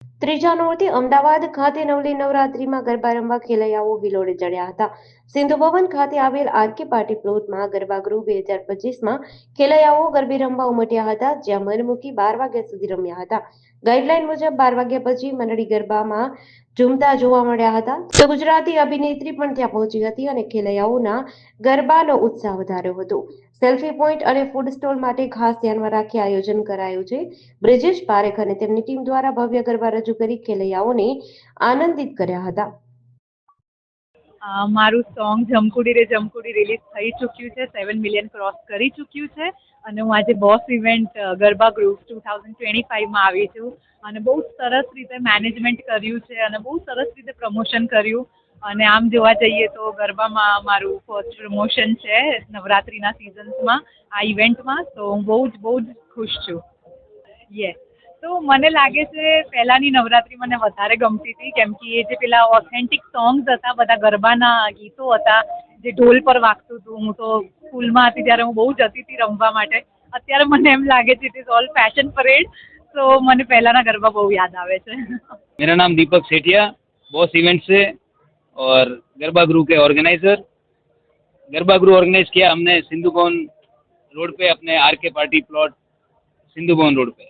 ત્રીજા નોરથી અમદાવાદ ખાતે નવલી નવરાત્રીમાં ગરબા રમવા ખેલૈયાઓ હિલોડે ચડ્યા હતા. સિંધુ ભવન ખાતે આવેલ આરકે પાર્ટી પ્લોટમાં ગરબા ગૃહ 2025માં ખેલૈયાઓ ગરબે રમવા ઉમટ્યા હતા, જ્યાં મનમુકી 12 વાગ્યા સુધી રમ્યા હતા. ગાઈડલાઈન મુજબ 12 વાગ્યા પછી મંડળી ગરબામાં ઝૂમતા જોવા મળ્યા હતા. તો ગુજરાતી અભિનેત્રી પણ ત્યાં પહોંચી હતી અને ખેલૈયાઓના ગરબાનો ઉત્સાહ વધાર્યો હતો. સેલ્ફી પોઈન્ટ અને ફૂડ સ્ટોલ માટે ખાસ ધ્યાનમાં રાખી આયોજન કરાયું છે. બ્રિજેશ પારેખ અને તેમની ટીમ દ્વારા ભવ્ય ગરબા રજૂ કરી ખેલૈયાઓને આનંદિત કર્યા હતા. મારું સોંગ જમકુડી રે જમકુડી રિલીઝ થઈ ચૂક્યું છે, 7 મિલિયન ક્રોસ કરી ચૂક્યું છે અને હું આજે બોસ ઇવેન્ટ ગરબા ગ્રુપ 2025માં આવી છું અને બહુ સરસ રીતે મેનેજમેન્ટ કર્યું છે અને બહુ સરસ રીતે પ્રમોશન કર્યું. અને આમ જોવા જઈએ તો ગરબામાં મારું ફર્સ્ટ પ્રમોશન છે નવરાત્રિના સિઝન્સમાં આ ઇવેન્ટમાં, તો હું બહુ જ ખુશ છું. યસ, તો મને લાગે છે પહેલાંની નવરાત્રિ મને વધારે ગમતી હતી, કેમ કે એ જે પેલા ઓથેન્ટિક સોંગ્સ હતા, બધા ગરબાના ગીતો હતા જે ઢોલ પર વાગતું હતું. હું તો સ્કૂલમાં હતી ત્યારે હું બહુ જતી હતી રમવા માટે. અત્યારે મને એમ લાગે છે it is all fashion parade, તો મને પહેલાંના गरबा बहुत याद आवे છે. मेरा नाम दीपक सेठिया, बॉस इवेंट से और गरबा ग्रुप के ऑर्गेनाइजर। गरबा ग्रुप ऑर्गेनाइज किया हमने सिंधु भवन रोड पे, अपने R K party plot Sindhu Bhavan road पे।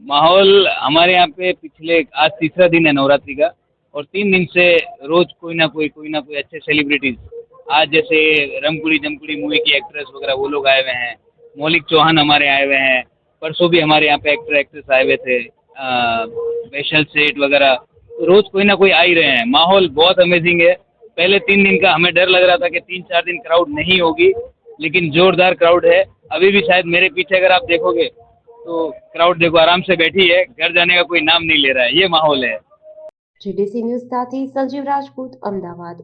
माहौल हमारे यहाँ पे पिछले आज तीसरा दिन है नवरात्रि का और 3 दिन से रोज कोई ना कोई अच्छे सेलिब्रिटीज, आज जैसे रमकुड़ी जमकुड़ी मूवी की एक्ट्रेस वगैरह वो लोग आए हुए हैं, मौलिक चौहान हमारे आए हुए हैं, परसों भी हमारे यहाँ पे एक्टर एक्ट्रेस आए हुए थे, वैशल सेठ वगैरह, तो रोज कोई ना कोई आ ही रहे हैं। माहौल बहुत अमेजिंग है। पहले 3 दिन का हमें डर लग रहा था कि 3-4 दिन क्राउड नहीं होगी, लेकिन जोरदार क्राउड है। अभी भी शायद मेरे पीछे अगर आप देखोगे तो क्राउड देखो आराम से बैठी है, घर जाने का कोई नाम नहीं ले रहा है, ये माहौल है। GDC ન્યૂઝ સાથે સંજીવ રાજપૂત, અમદાવાદ।